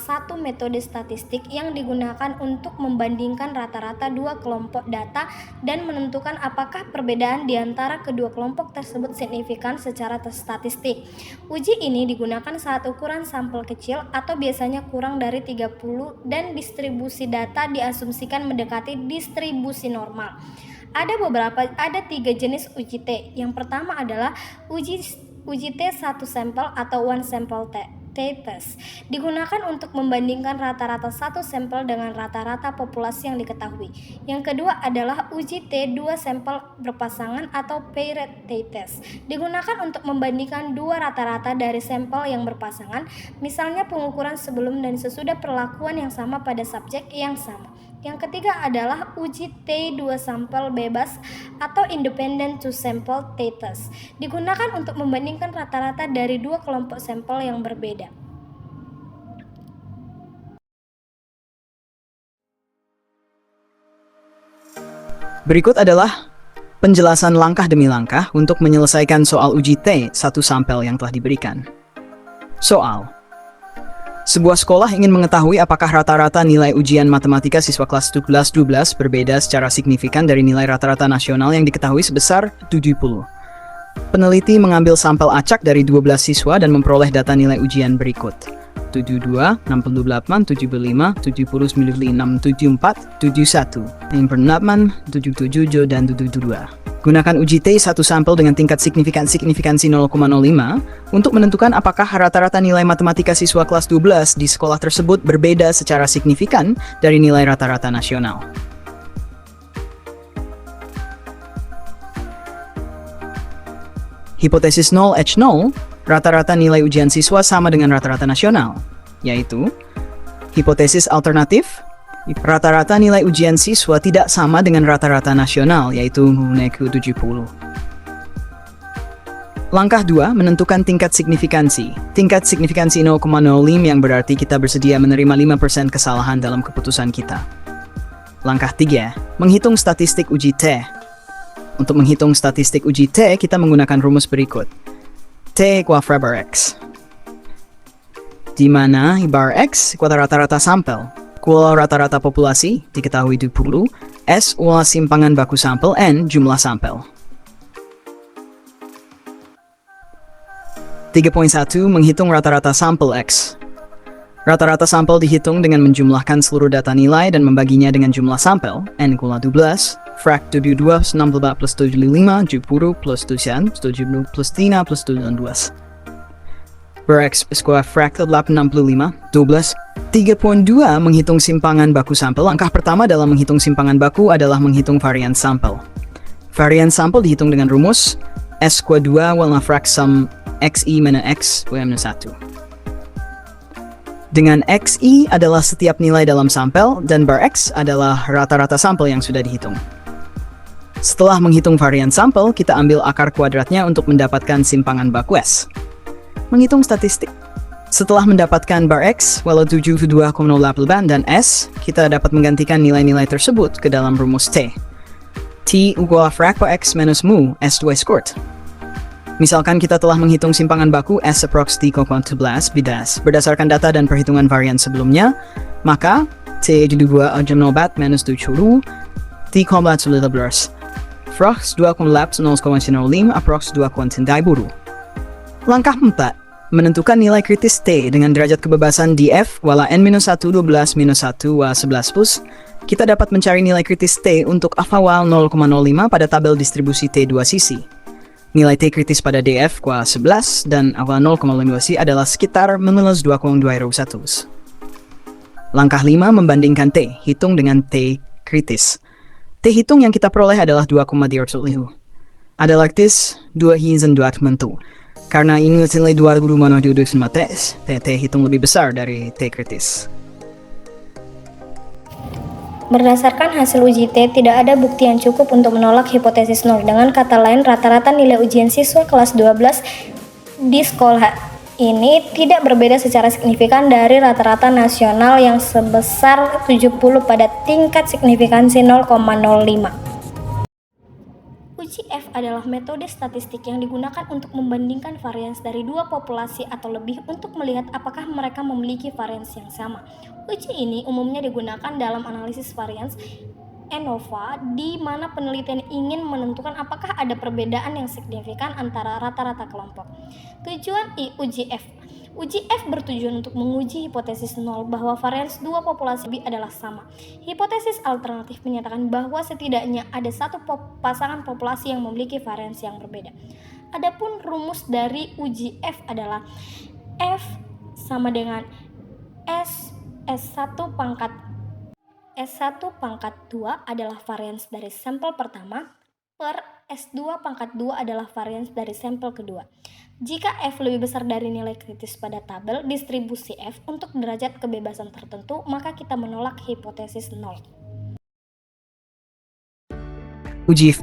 satu metode statistik yang digunakan untuk membandingkan rata-rata dua kelompok data dan menentukan apakah perbedaan di antara kedua kelompok tersebut signifikan secara statistik. Uji ini digunakan saat ukuran sampel kecil atau biasanya kurang dari 30 dan distribusi data diasumsikan mendekati distribusi normal. Ada 3 jenis uji T. Yang pertama adalah uji T satu sampel atau one sample t-test, digunakan untuk membandingkan rata-rata satu sampel dengan rata-rata populasi yang diketahui. Yang kedua adalah uji T dua sampel berpasangan atau paired t-test, digunakan untuk membandingkan dua rata-rata dari sampel yang berpasangan, misalnya pengukuran sebelum dan sesudah perlakuan yang sama pada subjek yang sama. Yang ketiga adalah uji T dua sampel bebas atau independent two sample t-test, digunakan untuk membandingkan rata-rata dari dua kelompok sampel yang berbeda. Berikut adalah penjelasan langkah demi langkah untuk menyelesaikan soal uji T satu sampel yang telah diberikan. Soal: sebuah sekolah ingin mengetahui apakah rata-rata nilai ujian matematika siswa kelas 11-12 berbeda secara signifikan dari nilai rata-rata nasional yang diketahui sebesar 70. Peneliti mengambil sampel acak dari 12 siswa dan memperoleh data nilai ujian berikut: 72, 68, 75, 70, 96, 74, 71, 68, 77, dan 72. Gunakan uji T satu sampel dengan tingkat signifikansi 0,05 untuk menentukan apakah rata-rata nilai matematika siswa kelas 12 di sekolah tersebut berbeda secara signifikan dari nilai rata-rata nasional. Hipotesis 0H0, rata-rata nilai ujian siswa sama dengan rata-rata nasional, yaitu hipotesis alternatif, rata-rata nilai ujian siswa tidak sama dengan rata-rata nasional, yaitu NEQ 70. Langkah 2, menentukan tingkat signifikansi. Tingkat signifikansi 0,05 yang berarti kita bersedia menerima 5% kesalahan dalam keputusan kita. Langkah 3, menghitung statistik uji T. Untuk menghitung statistik uji T, kita menggunakan rumus berikut. T = bar X, di mana bar X = rata-rata sampel, kuala rata-rata populasi diketahui 20, S adalah simpangan baku sampel, N jumlah sampel. 3.1 Menghitung rata-rata sampel X. Rata-rata sampel dihitung dengan menjumlahkan seluruh data nilai dan membaginya dengan jumlah sampel, N = 12, frak 72, 64 plus 75, 70 plus 7, 70 plus 3 plus 12. Bar-X = frak 865, 12. 3.2 Menghitung simpangan baku sampel. Langkah pertama dalam menghitung simpangan baku adalah menghitung varian sampel. Varian sampel dihitung dengan rumus S2 warna frak sum XI mana X W-1. Dengan XI adalah setiap nilai dalam sampel dan bar X adalah rata-rata sampel yang sudah dihitung. Setelah menghitung varian sampel, kita ambil akar kuadratnya untuk mendapatkan simpangan baku S. Menghitung statistik. Setelah mendapatkan bar X, walau 72,08 dan S, kita dapat menggantikan nilai-nilai tersebut ke dalam rumus T. T = frak X minus mu S2 squared. Misalkan kita telah menghitung simpangan baku S approx 3,11 bidas berdasarkan data dan perhitungan varian sebelumnya, maka T = 2,04 minus 7 T,11 frak 2,005 approx 2,2. Langkah 4. Menentukan nilai kritis T dengan derajat kebebasan df wala n-1 12 -1 wa 11 plus. Kita dapat mencari nilai kritis T untuk awal 0,05 pada tabel distribusi T dua sisi. Nilai T kritis pada df kwa 11 dan awal 0,5 adalah sekitar -2,2. Langkah 5. Membandingkan T. Hitung dengan T kritis. T hitung yang kita peroleh adalah 2,2. Adalah kritis 2 hingga 2 mentu. Karena ini nilai 2000 mana duduk sama T hitung lebih besar dari T kritis. Berdasarkan hasil uji T, tidak ada bukti yang cukup untuk menolak hipotesis 0. Dengan kata lain, rata-rata nilai ujian siswa kelas 12 di sekolah ini tidak berbeda secara signifikan dari rata-rata nasional yang sebesar 70 pada tingkat signifikansi 0,05. Uji F adalah metode statistik yang digunakan untuk membandingkan varians dari dua populasi atau lebih untuk melihat apakah mereka memiliki varians yang sama. Uji ini umumnya digunakan dalam analisis varians ANOVA, di mana penelitian ingin menentukan apakah ada perbedaan yang signifikan antara rata-rata kelompok. Tujuan uji F. Uji F bertujuan untuk menguji hipotesis nol bahwa varians dua populasi adalah sama. Hipotesis alternatif menyatakan bahwa setidaknya ada satu pasangan populasi yang memiliki varians yang berbeda. Adapun rumus dari uji F adalah F sama dengan S1 pangkat 2 adalah varians dari sampel pertama per S2 pangkat 2 adalah varians dari sampel kedua. Jika F lebih besar dari nilai kritis pada tabel distribusi F untuk derajat kebebasan tertentu, maka kita menolak hipotesis nol. Uji F.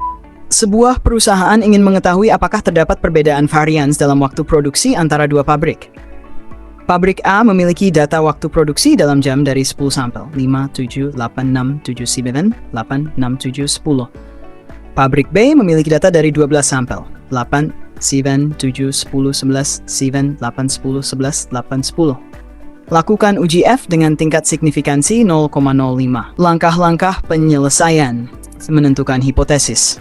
Sebuah perusahaan ingin mengetahui apakah terdapat perbedaan varians dalam waktu produksi antara dua pabrik. Pabrik A memiliki data waktu produksi dalam jam dari 10 sampel, 5, 7, 8, 6, 7, 9, 8, 6, 7, 10. Pabrik B memiliki data dari 12 sampel, 8, 7, 7, 10, 11, 7, 8, 10, 11, 8, 10. Lakukan uji F dengan tingkat signifikansi 0,05. Langkah-langkah penyelesaian menentukan hipotesis.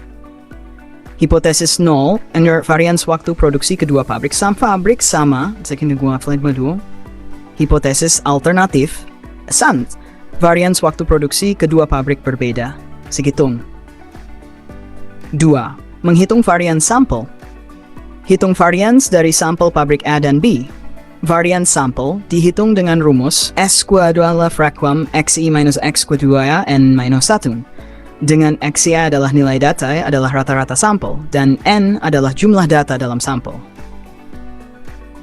Hipotesis 0, agar varians waktu produksi kedua pabrik sama, hipotesis alternatif, varians waktu produksi kedua pabrik berbeda, segitung. 2. Menghitung varians sampel. Hitung varians dari sampel pabrik A dan B. Varians sampel dihitung dengan rumus S2 adalah frakuam XI minus X2 N minus 1. Dengan XI adalah nilai data adalah rata-rata sampel, dan N adalah jumlah data dalam sampel.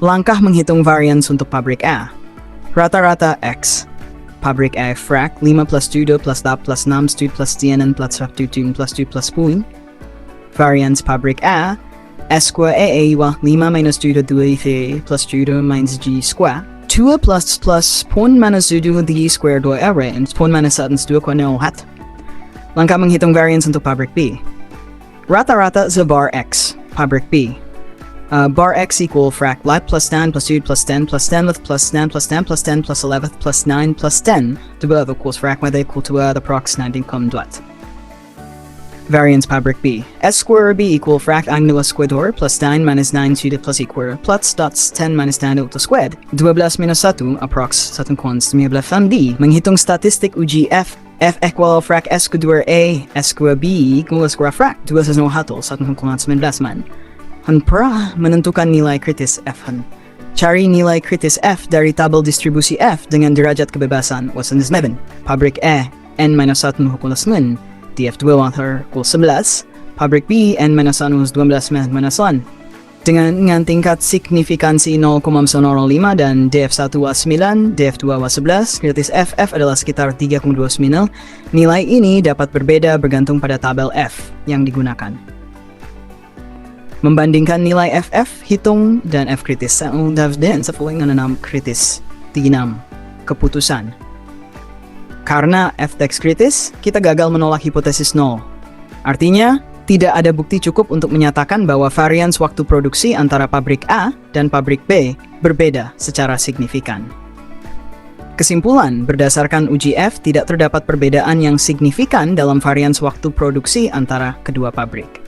Langkah menghitung varians untuk pabrik A. Rata-rata X. Pabrik A frak 5 plus 2 plus 10 plus 6 plus 10 plus 2 plus 2 plus 10. Varians pabrik A S2 wah 5 minus 2 plus 2 minus G square 2 plus pun minus 2 D square 2 and pun minus 1 2 hat. Langkah menghitung variance untuk pabrik B. Rata-rata za bar X, pabrik B. Bar X equal frac light plus 10 plus 2 plus 10 plus 10 plus 10 plus 10 plus 10 plus 11 plus 9 plus 10 to the equals frac whether equal to the prox 19 dot. Variance pabrik B. S square B equal frac angle square plus 9 minus 9 2 plus equal plus dots 10 minus 10 to squared 12 minus 1 approx 1 const 15 D. Menghitung statistik uji F. F equal frac S kedua A, S kedua B equal square frac 2 seno hatol 1,19 man. Pra menentukan nilai kritis F. Cari nilai kritis F dari tabel distribusi F dengan derajat kebebasan wasan 7. Pabrik E N minus 1 hukulas men. DF2 water equal 11, pabrik B N minus 1 12 minus 1. Dengan tingkat signifikansi 0,05 dan DF1 was 9, DF2 was 11, kritis FF adalah sekitar 3,29. Nilai ini dapat berbeda bergantung pada tabel F yang digunakan. Membandingkan nilai FF, hitung, dan F kritis dan sesuai dengan kritis. 6. Keputusan. Karena F teks kritis, kita gagal menolak hipotesis 0. Artinya, tidak ada bukti cukup untuk menyatakan bahwa varians waktu produksi antara pabrik A dan pabrik B berbeda secara signifikan. Kesimpulan, berdasarkan uji F, tidak terdapat perbedaan yang signifikan dalam varians waktu produksi antara kedua pabrik.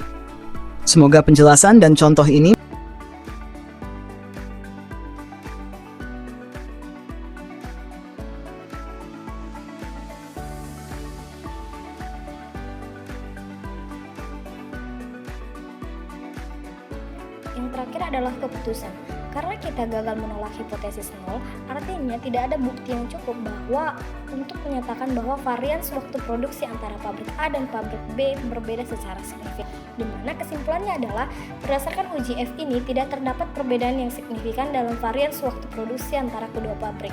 Semoga penjelasan dan contoh ini Yang terakhir adalah keputusan. Karena kita gagal menolak hipotesis 0, artinya tidak ada bukti yang cukup bahwa untuk menyatakan bahwa varians waktu produksi antara pabrik A dan pabrik B berbeda secara signifikan. Di mana kesimpulannya adalah berdasarkan uji F ini tidak terdapat perbedaan yang signifikan dalam varians waktu produksi antara kedua pabrik.